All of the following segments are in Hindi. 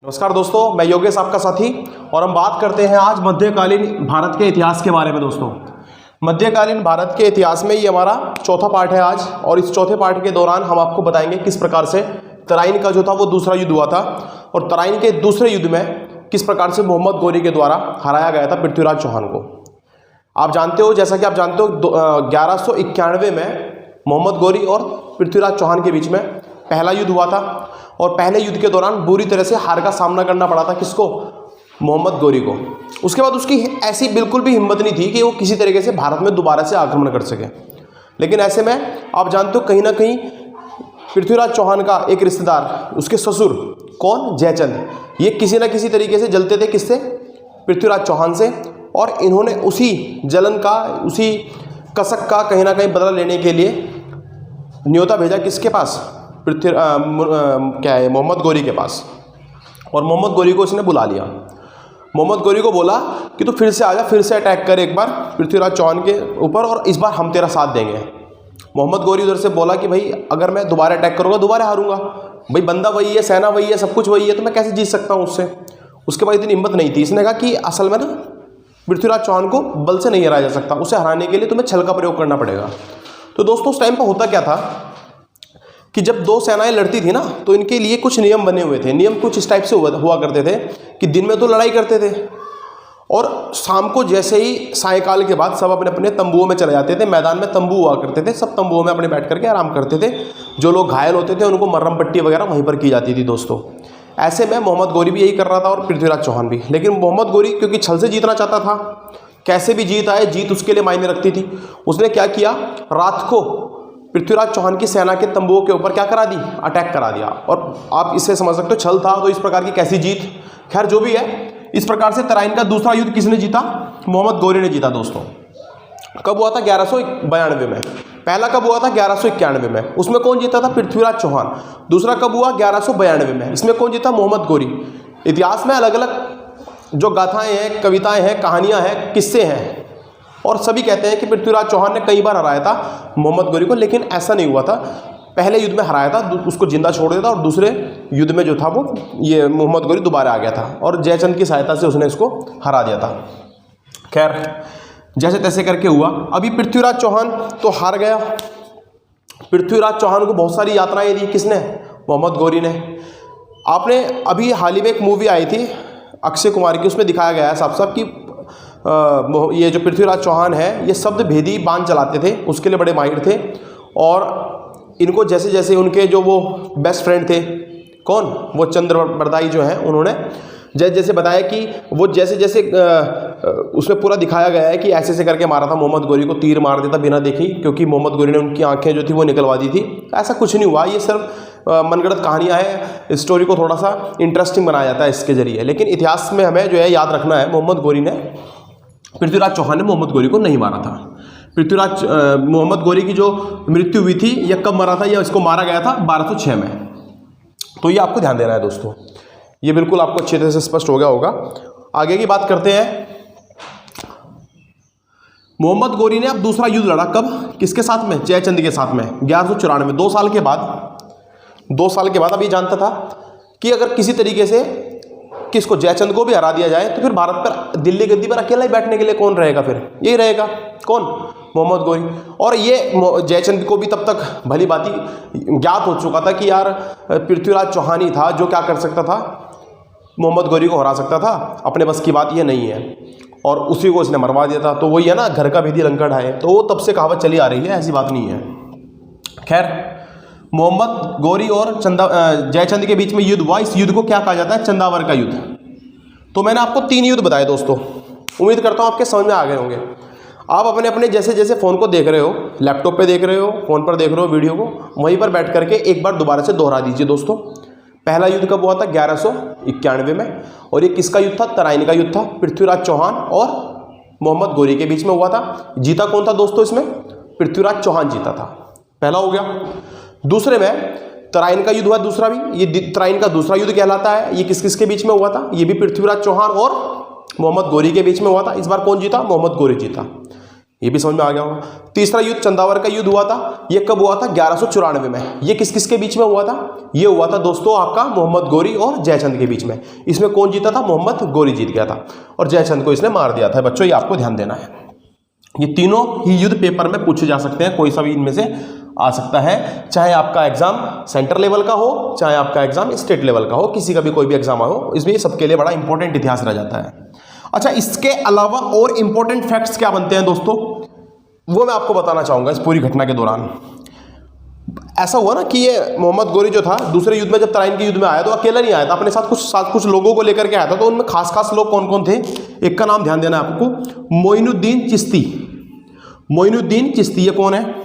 नमस्कार दोस्तों, मैं योगेश आपका साथी और हम बात करते हैं आज मध्यकालीन भारत के इतिहास के बारे में। दोस्तों, मध्यकालीन भारत के इतिहास में ये हमारा चौथा पार्ट है आज, और इस चौथे पार्ट के दौरान हम आपको बताएंगे किस प्रकार से तराइन का जो था वो दूसरा युद्ध हुआ था, और तराइन के दूसरे युद्ध में किस प्रकार से मोहम्मद गोरी के द्वारा हराया गया था पृथ्वीराज चौहान को। आप जानते हो, जैसा कि आप जानते हो, 1191 में मोहम्मद गोरी और पृथ्वीराज चौहान के बीच में पहला युद्ध हुआ था, और पहले युद्ध के दौरान बुरी तरह से हार का सामना करना पड़ा था किसको? मोहम्मद गोरी को। उसके बाद उसकी ऐसी बिल्कुल भी हिम्मत नहीं थी कि वो किसी तरीके से भारत में दोबारा से आक्रमण कर सके। लेकिन ऐसे में आप जानते हो, कहीं ना कहीं पृथ्वीराज चौहान का एक रिश्तेदार, उसके ससुर कौन? जयचंद, ये किसी न किसी तरीके से जलते थे किससे? पृथ्वीराज चौहान से। और इन्होंने उसी जलन का, उसी कसक का कहीं ना कहीं बदला लेने के लिए न्योता भेजा किसके पास? मोहम्मद गोरी के पास। और मोहम्मद गोरी को इसने बुला लिया। मोहम्मद गोरी को बोला कि तू फिर से आजा, फिर से अटैक कर एक बार पृथ्वीराज चौहान के ऊपर, और इस बार हम तेरा साथ देंगे। मोहम्मद गोरी उधर से बोला कि भाई अगर मैं दोबारा अटैक करूँगा दोबारा हारूंगा, भाई बंदा वही है, सेना वही है, सब कुछ वही है, तो मैं कैसे जीत सकता हूँ उससे। उसके बाद इतनी हिम्मत नहीं थी। इसने कहा कि असल में ना पृथ्वीराज चौहान को बल से नहीं हराया जा सकता, उसे हराने के लिए तुम्हें छल का प्रयोग करना पड़ेगा। तो दोस्तों, उस टाइम पर होता क्या था कि जब दो सेनाएं लड़ती थी ना, तो इनके लिए कुछ नियम बने हुए थे। नियम कुछ इस टाइप से हुआ करते थे कि दिन में तो लड़ाई करते थे, और शाम को जैसे ही सायंकाल के बाद सब अपने अपने तंबुओं में चले जाते थे। मैदान में तंबू हुआ करते थे, सब तंबुओं में अपने बैठ करके आराम करते थे। जो लोग घायल होते थे उनको मर्रम पट्टी वगैरह वहीं पर की जाती थी। दोस्तों, ऐसे में मोहम्मद गोरी भी यही कर रहा था, और पृथ्वीराज चौहान भी। लेकिन मोहम्मद गोरी क्योंकि छल से जीतना चाहता था, कैसे भी जीत आए, जीत उसके लिए मायने रखती थी। उसने क्या किया, रात को पृथ्वीराज चौहान की सेना के तंबुओं के ऊपर क्या करा दी? अटैक करा दिया। और आप इससे समझ सकते हो छल था तो इस प्रकार की कैसी जीत। खैर, जो भी है, इस प्रकार से तराइन का दूसरा युद्ध किसने जीता? मोहम्मद गोरी ने जीता। दोस्तों, कब हुआ था? 1192 में। पहला कब हुआ था? 1191 में। उसमें कौन जीता था? पृथ्वीराज चौहान। दूसरा कब हुआ? 1192 में। इसमें कौन जीता? मोहम्मद गोरी। इतिहास में अलग अलग जो गाथाएं हैं, कविताएं हैं, कहानियां हैं, किस्से हैं, और सभी कहते हैं कि पृथ्वीराज चौहान ने कई बार हराया था मोहम्मद गोरी को, लेकिन ऐसा नहीं हुआ था। पहले युद्ध में हराया था, उसको जिंदा छोड़ दिया था, और दूसरे युद्ध में जो था वो ये मोहम्मद गोरी दोबारा आ गया था, और जयचंद की सहायता से उसने इसको हरा दिया था। खैर, जैसे तैसे करके हुआ। अभी पृथ्वीराज चौहान तो हार गया। पृथ्वीराज चौहान को बहुत सारी यातनाएं दी किसने? मोहम्मद गोरी ने। आपने अभी हाल ही में एक मूवी आई थी अक्षय कुमार की, उसमें दिखाया गया है साफ साफ कि ये जो पृथ्वीराज चौहान है ये शब्द भेदी बाण चलाते थे, उसके लिए बड़े माहिर थे। और इनको जैसे जैसे उनके जो वो बेस्ट फ्रेंड थे, कौन? वो चंद्रबरदाई जो हैं, उन्होंने जैसे जैसे बताया कि वो जैसे जैसे उसमें पूरा दिखाया गया है कि ऐसे ऐसे करके मारा था मोहम्मद गोरी को, तीर मार देता बिना देखी, क्योंकि मोहम्मद गोरी ने उनकी आंखें जो थी वो निकलवा दी थी। ऐसा कुछ नहीं हुआ, ये सिर्फ मनगढ़ंत कहानियाँ हैं। स्टोरी को थोड़ा सा इंटरेस्टिंग बनाया जाता है इसके जरिए। लेकिन इतिहास में हमें जो है याद रखना है, मोहम्मद गोरी ने, पृथ्वीराज चौहान ने मोहम्मद गोरी को नहीं मारा था। मोहम्मद गोरी की जो मृत्यु हुई थी, यह कब मरा था? या इसको मारा गया था 1206 में। तो ये आपको ध्यान देना है दोस्तों, ये बिल्कुल आपको अच्छी तरह से स्पष्ट हो गया होगा। आगे की बात करते हैं। मोहम्मद गोरी ने अब दूसरा युद्ध लड़ा, कब? किसके साथ में? जयचंद के साथ में, 1194। 2 साल के बाद अब ये जानता था कि अगर किसी तरीके से किसको, जयचंद को भी हरा दिया जाए, तो फिर भारत पर, दिल्ली गद्दी पर अकेला ही बैठने के लिए कौन रहेगा? फिर यही रहेगा, कौन? मोहम्मद गोरी। और ये जयचंद को भी तब तक भली भांति ज्ञात हो चुका था कि यार पृथ्वीराज चौहान ही था जो क्या कर सकता था, मोहम्मद गोरी को हरा सकता था। अपने बस की बात ये नहीं है, और उसी को इसने मरवा दिया था। तो वही है ना, घर का भेदी लंका ढाए, तो वो तब से कहावत चली आ रही है, ऐसी बात नहीं है। खैर, मोहम्मद गोरी और जयचंद के बीच में युद्ध हुआ। इस युद्ध को क्या कहा जाता है? चंदावर का युद्ध। तो मैंने आपको 3 युद्ध बताए दोस्तों, उम्मीद करता हूँ आपके समझ में आ गए होंगे। आप अपने अपने जैसे जैसे फ़ोन को देख रहे हो, लैपटॉप पे देख रहे हो, फ़ोन पर देख रहे हो वीडियो को, वहीं पर बैठ करके एक बार दोबारा से दोहरा दीजिए दोस्तों। पहला युद्ध कब हुआ था? 1191 में। और ये किसका युद्ध था? तराइन का युद्ध था। पृथ्वीराज चौहान और मोहम्मद गोरी के बीच में हुआ था। जीता कौन था दोस्तों इसमें? पृथ्वीराज चौहान जीता था। पहला हो गया। दूसरे में तराइन का युद्ध हुआ, दूसरा भी। ये तराइन का दूसरा युद्ध कहलाता है। ये किस किस के बीच में हुआ था? ये भी पृथ्वीराज चौहान और मोहम्मद गोरी के बीच में हुआ था। इस बार कौन जीता? मोहम्मद गोरी जीता। ये भी समझ में आ गया होगा। तीसरा युद्ध चंदावर का युद्ध हुआ था, ये कब हुआ था? 1194 में। ये किस किस के बीच में हुआ था? ये हुआ था दोस्तों आपका मोहम्मद गोरी और जयचंद के बीच में। इसमें कौन जीता था? मोहम्मद गोरी जीत गया था और जयचंद को इसने मार दिया था। बच्चों ये आपको ध्यान देना है। ये तीनों ही युद्ध पेपर में पूछे जा सकते हैं, कोई सा भी इनमें से आ सकता है, चाहे आपका एग्जाम सेंटर लेवल का हो, चाहे आपका एग्जाम स्टेट लेवल का हो, किसी का भी कोई भी एग्जाम हो, इसमें सबके लिए बड़ा इंपॉर्टेंट इतिहास रह जाता है। अच्छा, इसके अलावा और इंपॉर्टेंट फैक्ट्स क्या बनते हैं दोस्तों, वो मैं आपको बताना चाहूंगा इस पूरी घटना के दौरान। ऐसा हुआ ना कि ये मोहम्मद गोरी जो था दूसरे युद्ध में, जब तराइन के युद्ध में आया तो अकेला नहीं आया था, अपने साथ कुछ लोगों को लेकर के आया था। तो उनमें खास लोग कौन कौन थे? एक का नाम ध्यान देना है आपको, मोइनुद्दीन चिश्ती। मोइनुद्दीन चिश्ती ये कौन है?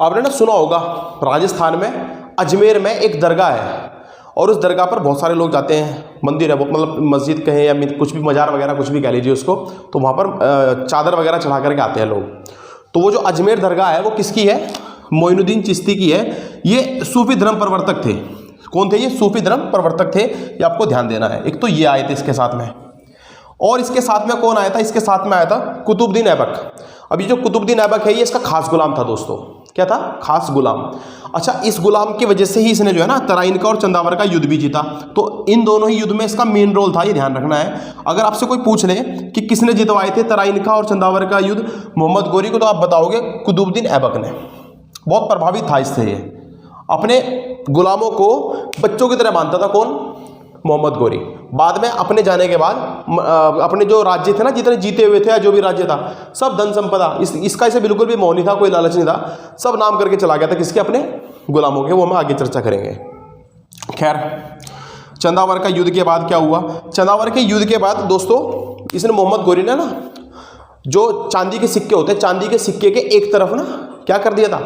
आपने ना सुना होगा, राजस्थान में अजमेर में एक दरगाह है और उस दरगाह पर बहुत सारे लोग जाते हैं, मंदिर है वो, मतलब मस्जिद कहें या कुछ भी, मजार वगैरह कुछ भी कह लीजिए उसको, तो वहाँ पर चादर वगैरह चढ़ा करके आते हैं लोग। तो वो जो अजमेर दरगाह है वो किसकी है? मोइनुद्दीन चिश्ती की है। ये सूफी धर्म प्रवर्तक थे। कौन थे ये? सूफी धर्म प्रवर्तक थे, ये आपको ध्यान देना है। एक तो ये आए थे इसके साथ में, और इसके साथ में कौन आया था? इसके साथ में आया था कुतुबुद्दीन ऐबक। अब ये जो कुतुबुद्दीन ऐबक है ये इसका खास गुलाम था दोस्तों। क्या था? खास गुलाम। अच्छा, इस गुलाम की वजह से ही इसने जो है ना तराइन का और चंदावर का युद्ध भी जीता। तो इन दोनों ही युद्ध में इसका मेन रोल था, ये ध्यान रखना है। अगर आपसे कोई पूछ ले कि किसने जितवाए थे तराइन का और चंदावर का युद्ध मोहम्मद गोरी को, तो आप बताओगे कुतुबुद्दीन ऐबक ने। बहुत प्रभावित था इससे, ये अपने गुलामों को बच्चों की तरह मानता था। कौन? मोहम्मद गोरी। बाद में अपने जाने के बाद अपने जो राज्य थे ना, जितने जीते हुए थे या जो भी राज्य था, सब धन संपदा, इसका इसे बिल्कुल भी मोह नहीं था, कोई लालच नहीं था, सब नाम करके चला गया था किसके? अपने गुलामों के। वो हम आगे चर्चा करेंगे। खैर, चंदावर का युद्ध के बाद क्या हुआ? चंदावर के युद्ध के बाद दोस्तों इसने, मोहम्मद गोरी ने ना, जो चांदी के सिक्के होते हैं, चांदी के सिक्के के एक तरफ ना क्या कर दिया था?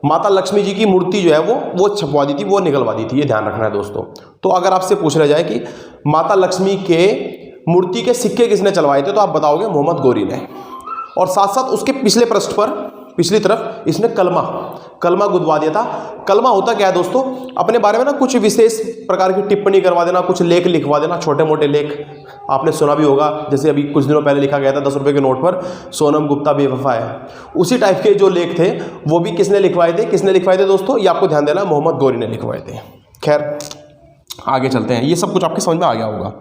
माता लक्ष्मी जी की मूर्ति जो है वो छपवा दी थी, वो निकलवा दी थी। ये ध्यान रखना है दोस्तों। तो अगर आपसे पूछ रहा जाए कि माता लक्ष्मी के मूर्ति के सिक्के किसने चलवाए थे, तो आप बताओगे मोहम्मद गोरी ने। और साथ साथ उसके पिछले पृष्ठ पर, पिछली तरफ इसने कलमा गुदवा दिया था। कलमा होता क्या है दोस्तों? अपने बारे में ना कुछ विशेष प्रकार की टिप्पणी करवा देना, कुछ लेख लिखवा देना, छोटे मोटे लेख। आपने सुना भी होगा, जैसे अभी कुछ दिनों पहले लिखा गया था 10 रुपये के नोट पर, सोनम गुप्ता बेवफा है। उसी टाइप के जो लेख थे वो भी किसने लिखवाए थे? किसने लिखवाए थे दोस्तों? ये आपको ध्यान देना, मोहम्मद गोरी ने लिखवाए थे। खैर, आगे चलते हैं। ये सब कुछ आपके समझ में आ गया होगा।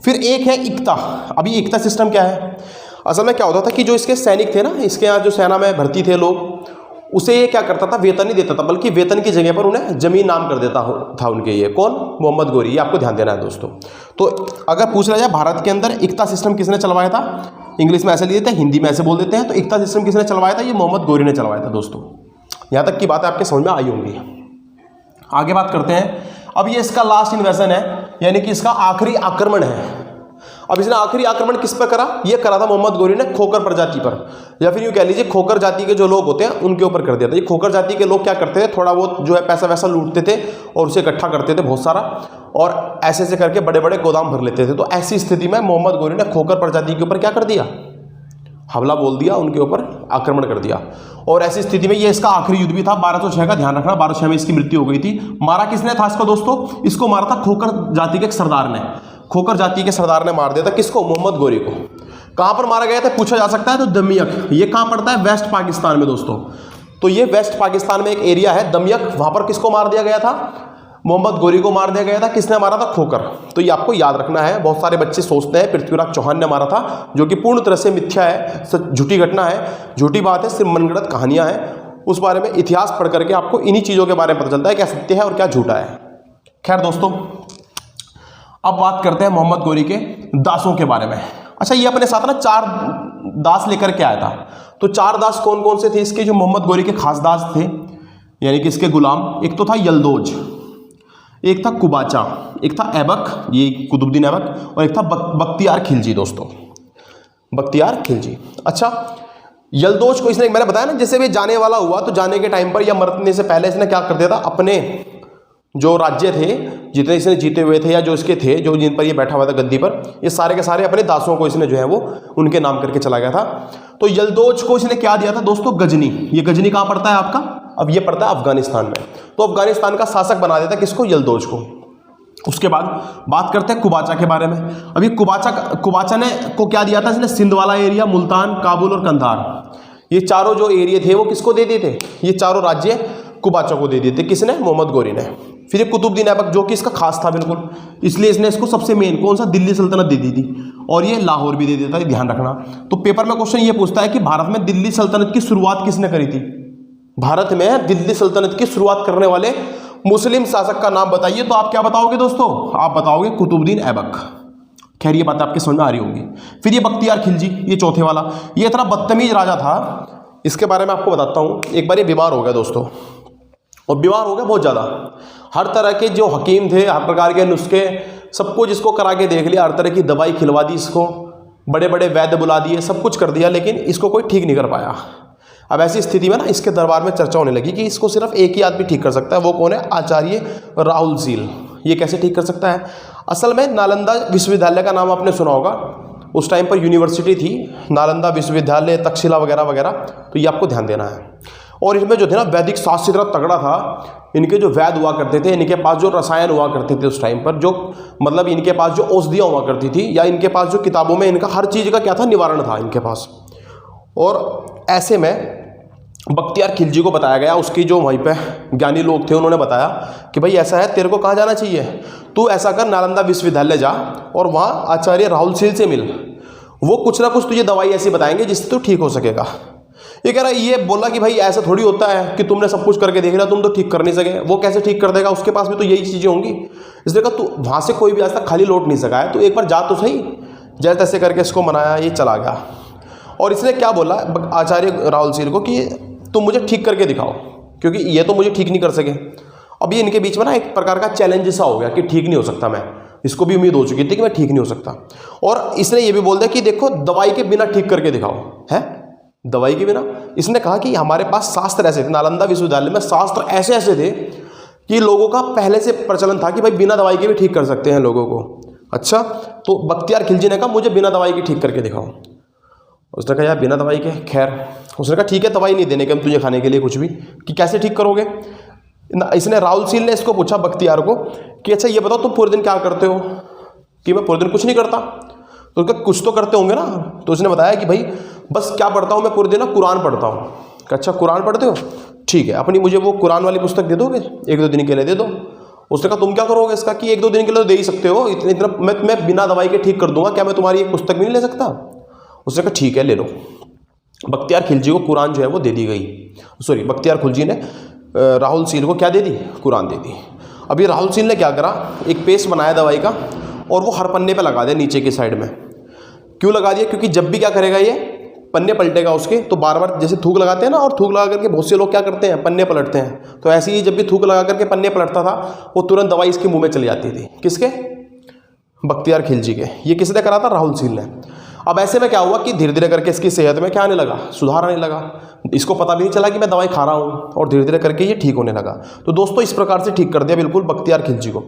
फिर एक है इक्ता। अभी इक्ता सिस्टम क्या है? असल में क्या होता था कि जो इसके सैनिक थे ना, इसके यहाँ जो सेना में भर्ती थे लोग, उसे ये क्या करता था? वेतन नहीं देता था, बल्कि वेतन की जगह पर उन्हें जमीन नाम कर देता था उनके। ये कौन? मोहम्मद गोरी। ये आपको ध्यान देना है दोस्तों। तो अगर पूछ रहा जाए भारत के अंदर इक्ता सिस्टम किसने चलवाया था, इंग्लिश में ऐसे लिख देते हैं, हिंदी में ऐसे बोल देते हैं, तो इक्ता सिस्टम किसने चलवाया था? ये मोहम्मद गोरी ने चलवाया था दोस्तों। यहाँ तक की बातें आपके समझ में आई होंगी। आगे बात करते हैं। अब ये इसका लास्ट इन्वेजन है, यानी कि इसका आखिरी आक्रमण है। अब इसने आखिरी आक्रमण किस पर करा? ये करा था मोहम्मद गोरी ने खोकर प्रजाति पर, या फिर यूँ कह लीजिए खोकर जाति के जो लोग होते हैं उनके ऊपर कर दिया था। ये खोकर जाति के लोग क्या करते थे? थोड़ा बहुत जो है पैसा वैसा लूटते थे और उसे इकट्ठा करते थे बहुत सारा, और ऐसे करके बड़े बड़े गोदाम भर लेते थे। तो ऐसी स्थिति में मोहम्मद गोरी ने खोकर प्रजाति के ऊपर क्या कर दिया? हमला बोल दिया, उनके ऊपर आक्रमण कर दिया। और ऐसी स्थिति में ये इसका आखिरी युद्ध भी था। 1206 का ध्यान रखना, 1206 में इसकी मृत्यु हो गई थी। मारा किसने था इसको दोस्तों? इसको मारा था खोकर जाति के एक सरदार ने। खोकर जाति के सरदार ने मार दिया था किसको? मोहम्मद गोरी को। कहां पर मारा गया था पूछा जा सकता है, तो दमियक। ये कहां पड़ता है? वेस्ट पाकिस्तान में दोस्तों। तो ये वेस्ट पाकिस्तान में एक एरिया है दमियक, वहां पर किसको मार दिया गया था? मोहम्मद गोरी को मार दिया गया था। किसने मारा था? खोकर। तो ये आपको याद रखना है। बहुत सारे बच्चे सोचते हैं पृथ्वीराज चौहान ने मारा था, जो कि पूर्ण तरह से मिथ्या है, झूठी घटना है, झूठी बात है, सिर्फ मनगढ़ंत कहानियां हैं। उस बारे में इतिहास पढ़ करके आपको इन्हीं चीज़ों के बारे में पता चलता है क्या सत्य है और क्या झूठा है। खैर दोस्तों, अब बात करते हैं मोहम्मद गोरी के दासों के बारे में। अच्छा, ये अपने साथ ना 4 दास लेकर के आया था। तो 4 दास कौन कौन से थे इसके? जो मोहम्मद गोरी के खास दास थे, यानी कि इसके गुलाम। एक तो था यलदोज, एक था कुबाचा, एक था ऐबक, ये कुतुबुद्दीन ऐबक, और एक था बख्तियार खिलजी दोस्तों, बख्तियार खिलजी। अच्छा, यलदोज को इसने, मैंने बताया ना, जैसे भी जाने वाला हुआ तो जाने के टाइम पर या मरने से पहले इसने क्या कर दिया था? अपने जो राज्य थे, जितने इसने जीते हुए थे या जो इसके थे, जो जिन पर ये बैठा हुआ था गद्दी पर, ये सारे के सारे अपने दासों को इसने जो है वो उनके नाम करके चला गया था। तो यलदोज को इसने क्या दिया था दोस्तों? गजनी। ये गजनी कहाँ पड़ता है आपका? अब ये पड़ता है अफगानिस्तान में। तो अफगानिस्तान का शासक बना देता किसको? यलदोज को। उसके बाद बात करते हैं कुबाचा के बारे में। अभी कुबाचा ने को क्या दिया था इसने, सिंध वाला एरिया, मुल्तान, काबुल और कंधार, ये चारों जो एरिया थे वो किसको दे दिए थे, ये चारों राज्य कुबाचा को दे दिए थे। किसने, मोहम्मद गोरी ने। फिर ये कुतुबुद्दीन ऐबक जो कि इसका खास था बिल्कुल, इसलिए इसने इसको सबसे मेन कौन सा, दिल्ली सल्तनत दे दी थी, और ये लाहौर भी दे देता है, ध्यान रखना। तो पेपर में क्वेश्चन ये पूछता है कि भारत में दिल्ली सल्तनत की शुरुआत किसने करी थी, भारत में दिल्ली सल्तनत की शुरुआत करने वाले मुस्लिम शासक का नाम बताइए। तो आप क्या बताओगे दोस्तों, आप बताओगे कुतुबुद्दीन ऐबक। खैर ये बात आपके समझ में आ रही होगी। फिर ये बख्तियार खिलजी, ये चौथे वाला, ये इतना बदतमीज राजा था, इसके बारे में आपको बताता हूँ। एक बार ये बीमार हो गया दोस्तों, और बीमार हो गया बहुत ज़्यादा। हर तरह के जो हकीम थे, हर प्रकार के नुस्खे सब कुछ इसको करा के देख लिया, हर तरह की दवाई खिलवा दी इसको, बड़े बड़े वैद्य बुला दिए, सब कुछ कर दिया, लेकिन इसको कोई ठीक नहीं कर पाया। अब ऐसी स्थिति में ना इसके दरबार में चर्चा होने लगी कि इसको सिर्फ एक ही आदमी ठीक कर सकता है, वो कौन है, आचार्य राहुल सील। ये कैसे ठीक कर सकता है, असल में नालंदा विश्वविद्यालय का नाम आपने सुना होगा, उस टाइम पर यूनिवर्सिटी थी नालंदा विश्वविद्यालय, तक्षशिला वगैरह वगैरह, तो ये आपको ध्यान देना है। और इसमें जो थे ना वैदिक शास्त्र इतना तगड़ा था, इनके जो वैद्य हुआ करते थे, इनके पास जो रसायन हुआ करते थे उस टाइम पर, जो मतलब इनके पास जो औषधियाँ हुआ करती थी, या इनके पास जो किताबों में इनका हर चीज़ का क्या था, निवारण था इनके पास। और ऐसे में बख्तियार खिलजी को बताया गया, उसकी जो वहीं पे ज्ञानी लोग थे उन्होंने बताया कि भाई ऐसा है, तेरे को कहाँ जाना चाहिए, तू ऐसा कर नालंदा विश्वविद्यालय जा और वहाँ आचार्य राहुल सील से मिल, वो कुछ ना कुछ तुझे दवाई ऐसी बताएंगे जिससे तू ठीक हो सकेगा। ये कह रहा है, ये बोला कि भाई ऐसा थोड़ी होता है कि तुमने सब कुछ करके देख लिया, तुम तो ठीक कर नहीं सके, वो कैसे ठीक कर देगा, उसके पास भी तो यही चीज़ें होंगी। इसलिए कहा तू वहाँ से कोई भी आज तक खाली लौट नहीं सका है, तो एक बार जा तो सही। जैसे तैसे करके इसको मनाया, ये चला गया। और इसने क्या बोला आचार्य राहुल सील को कि तुम मुझे ठीक करके दिखाओ, क्योंकि ये तो मुझे ठीक नहीं कर सके। अब ये इनके बीच में ना एक प्रकार का चैलेंज सा हो गया कि ठीक नहीं हो सकता मैं, इसको भी उम्मीद हो चुकी थी कि मैं ठीक नहीं हो सकता। और इसने ये भी बोल दिया कि देखो दवाई के बिना ठीक करके दिखाओ, है दवाई के बिना। इसने कहा कि हमारे पास शास्त्र ऐसे थे, नालंदा विश्वविद्यालय में शास्त्र ऐसे ऐसे थे कि लोगों का पहले से प्रचलन था कि भाई बिना दवाई के भी ठीक कर सकते हैं लोगों को। अच्छा, तो बख्तियार खिलजी ने कहा मुझे बिना दवाई के ठीक करके दिखाओ। उसने कहा यार बिना दवाई के, खैर उसने कहा ठीक है, दवाई नहीं देने के हम तुझे खाने के लिए कुछ भी, कि कैसे ठीक करोगे। इसने राहुल सील ने इसको पूछा बख्तियार को कि अच्छा ये बताओ तुम पूरे दिन क्या करते हो, कि मैं पूरे दिन कुछ नहीं करता। तो उसका कुछ तो करते होंगे ना, तो उसने बताया कि भाई बस क्या पढ़ता हूँ मैं पूरे दिन ना, कुरान पढ़ता हूँ। अच्छा कुरान पढ़ते हो, ठीक है, अपनी मुझे वो कुरान वाली पुस्तक दे दोगे, 1-2 दिन के लिए दे दो। उसने कहा तुम क्या करोगे इसका, कि 1-2 दिन के लिए तो दे ही सकते हो, इतना मैं बिना दवाई के ठीक कर दूंगा, क्या मैं तुम्हारी एक पुस्तक भी नहीं ले सकता। उसने कहा ठीक है ले लो। बख्तियार खिलजी को कुरान जो है वो दे दी गई, सॉरी बख्तियार खिलजी ने राहुल सील को क्या दे दी, कुरान दे दी। अभी राहुल सील ने क्या करा, एक पेस्ट बनाया दवाई का और वो हर पन्ने पे लगा दिया नीचे की साइड में। क्यों लगा दिया, क्योंकि जब भी क्या करेगा ये पन्ने पलटेगा उसके, तो बार बार जैसे थूक लगाते हैं ना, और थूक लगा करके बहुत से लोग क्या करते हैं पन्ने पलटते हैं, तो ऐसे ही जब भी थूक लगा करके पन्ने पलटता था वो तुरंत दवाई इसके मुंह में चली जाती थी। किसके, बख्तियार खिलजी के। ये किसने करा था, राहुल सील ने। अब ऐसे में क्या हुआ कि धीरे धीरे करके इसकी सेहत में क्या आने लगा, सुधार आने लगा। इसको पता भी नहीं चला कि मैं दवाई खा रहा हूँ, और धीरे धीरे करके ये ठीक होने लगा। तो दोस्तों इस प्रकार से ठीक कर दिया बिल्कुल बख्तियार खिलजी को।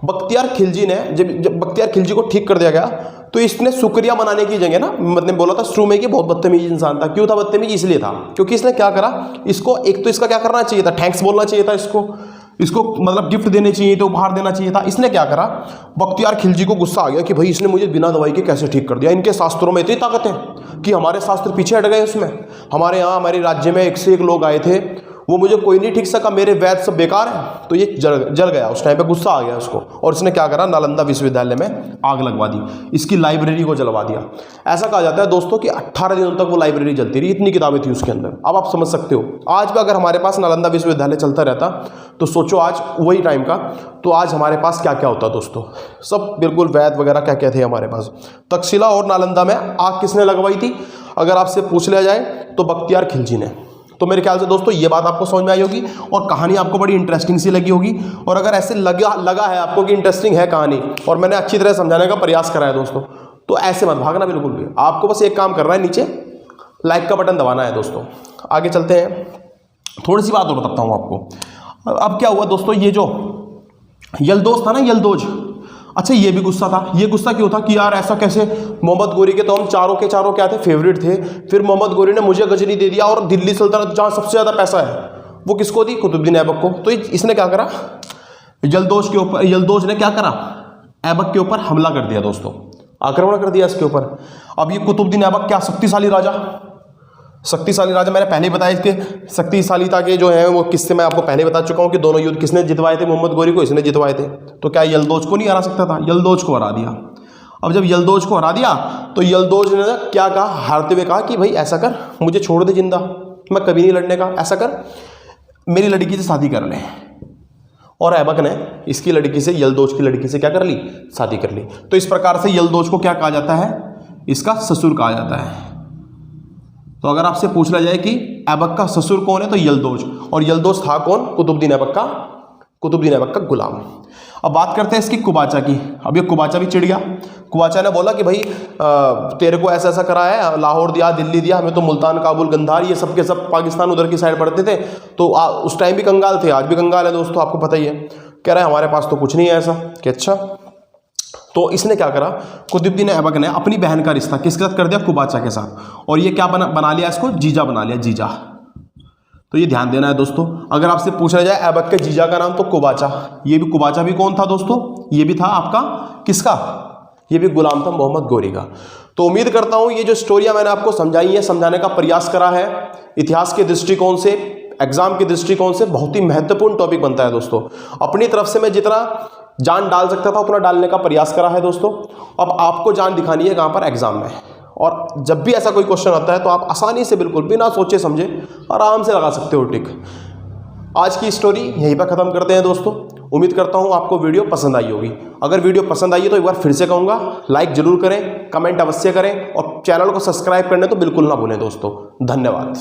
बख्तियार खिलजी ने जब बख्तियार खिलजी को ठीक कर दिया गया, तो इसने शुक्रिया मनाने की जगह ना, मतलब बोला था शुरू में कि बहुत बदतमीज इंसान था। क्यों था बदतमीज, इसलिए था क्योंकि इसने क्या करा, इसको एक तो इसका क्या करना चाहिए था, थैंक्स बोलना चाहिए था, इसको मतलब गिफ्ट देने चाहिए थे, उपहार देना चाहिए था। इसने क्या करा, बख्तियार खिलजी को गुस्सा आ गया कि भाई इसने मुझे बिना दवाई के कैसे ठीक कर दिया, इनके शास्त्रों में इतनी ताकत है कि हमारे शास्त्र पीछे हट गए उसमें। हमारे यहाँ हमारे राज्य में 1 से 1 लोग आए थे, वो मुझे कोई नहीं ठीक सका, मेरे वैद्य सब बेकार है। तो ये जल गया, उस टाइम पे गुस्सा आ गया उसको, और इसने क्या करा, नालंदा विश्वविद्यालय में आग लगवा दी, इसकी लाइब्रेरी को जलवा दिया। ऐसा कहा जाता है दोस्तों कि 18 दिनों तक वो लाइब्रेरी जलती रही, इतनी किताबें थी उसके अंदर। अब आप समझ सकते हो, आज भी अगर हमारे पास नालंदा विश्वविद्यालय चलता रहता तो सोचो आज वही टाइम का, तो आज हमारे पास क्या क्या होता दोस्तों। सब बिल्कुल वैद्य वगैरह क्या क्या थे हमारे पास। तक्षशिला और नालंदा में आग किसने लगवाई थी, अगर आपसे पूछ लिया जाए तो बख्तियार खिलजी ने। तो मेरे ख्याल से दोस्तों ये बात आपको समझ में आई होगी, और कहानी आपको बड़ी इंटरेस्टिंग सी लगी होगी। और अगर ऐसे लगा है आपको कि इंटरेस्टिंग है कहानी, और मैंने अच्छी तरह समझाने का प्रयास करा है दोस्तों, तो ऐसे मत भागना बिल्कुल भी। आपको बस एक काम करना है, नीचे लाइक का बटन दबाना है दोस्तों। आगे चलते हैं, थोड़ी सी बात और बताता हूँ आपको। अब क्या हुआ दोस्तों, ये जो यलदोज था ना, यलदोज, अच्छा ये भी गुस्सा था। ये गुस्सा क्यों था कि यार ऐसा कैसे, मोहम्मद गोरी के तो हम चारों के चारों क्या थे, फेवरेट थे। फिर मोहम्मद गोरी ने मुझे गजनी दे दिया, और दिल्ली सल्तनत जहाँ सबसे ज़्यादा पैसा है वो किसको दी, कुतुबुद्दीन ऐबक को। तो इसने क्या करा, यल्दोज के ऊपर, यल्दोज ने क्या करा, ऐबक के ऊपर हमला कर दिया दोस्तों, आक्रमण कर दिया इसके ऊपर। अब ये कुतुबुद्दीन ऐबक क्या शक्तिशाली राजा, शक्तिशाली राजा, मैंने पहले बताया इसके शक्तिशालीता के जो है वो किस्से मैं आपको पहले बता चुका हूँ कि दोनों युद्ध किसने जितवाए थे, मोहम्मद गोरी को इसने जितवाए थे। तो क्या यल्दोज को नहीं हरा सकता था, यल्दोज को हरा दिया। अब जब यल्दोज को हरा दिया तो यल्दोज ने क्या कहा, हारते हुए कहा कि भाई ऐसा कर, मुझे छोड़ दे जिंदा, मैं कभी नहीं लड़ने का, ऐसा कर मेरी लड़की से शादी कर ले। और ऐबक ने इसकी लड़की से, यल्दोज की लड़की से क्या कर ली, शादी कर ली। तो इस प्रकार से यल्दोज को क्या कहा जाता है, इसका ससुर कहा जाता है। तो अगर आपसे पूछा जाए कि ऐबक का ससुर कौन है तो यल्दोज, और यल्दोज था कौन, कुतुबुद्दीन ऐबक का गुलाम। अब बात करते हैं इसकी कुबाचा की। अब ये कुबाचा भी चिढ़ गया। कुबाचा ने बोला कि भाई तेरे को ऐसा ऐसा करा है, लाहौर दिया, दिल्ली दिया, हमें तो मुल्तान, काबुल, गंधार ये सब के सब पाकिस्तान उधर की साइड पड़ते थे, तो उस टाइम भी कंगाल थे, आज भी कंगाल है दोस्तों, आपको पता ही है। कह रहा है हमारे पास तो कुछ नहीं है ऐसा। कि अच्छा, तो इसने क्या करा, कुतुबुद्दीन ऐबक ने अपनी बहन का रिश्ता किसके साथ कर दिया, कुबाचा के साथ, और ये क्या बना लिया, इसको जीजा बना लिया, जीजा। तो ये ध्यान देना है दोस्तों। अगर आपसे पूछा जाए ऐबक के जीजा का नाम तो कुबाचा, ये भी कुबाचा भी कौन था दोस्तों, ये भी था आपका किसका, ये भी गुलाम था मोहम्मद गोरी का। तो उम्मीद करता हूं ये जो स्टोरियां मैंने आपको समझाई है, समझाने का प्रयास करा है, इतिहास के दृष्टिकोण से, एग्जाम के दृष्टिकोण से बहुत ही महत्वपूर्ण टॉपिक बनता है दोस्तों। अपनी तरफ से मैं जितना जान डाल सकता था उतना डालने का प्रयास करा है दोस्तों। अब आपको जान दिखानी है कहां पर, एग्जाम में। और जब भी ऐसा कोई क्वेश्चन आता है तो आप आसानी से, बिल्कुल बिना सोचे समझे आराम से लगा सकते हो टिक। आज की स्टोरी यहीं पर ख़त्म करते हैं दोस्तों। उम्मीद करता हूँ आपको वीडियो पसंद आई होगी। अगर वीडियो पसंद आई है तो एक बार फिर से कहूँगा, लाइक जरूर करें, कमेंट अवश्य करें, और चैनल को सब्सक्राइब करने तो बिल्कुल ना भूलें दोस्तों। धन्यवाद।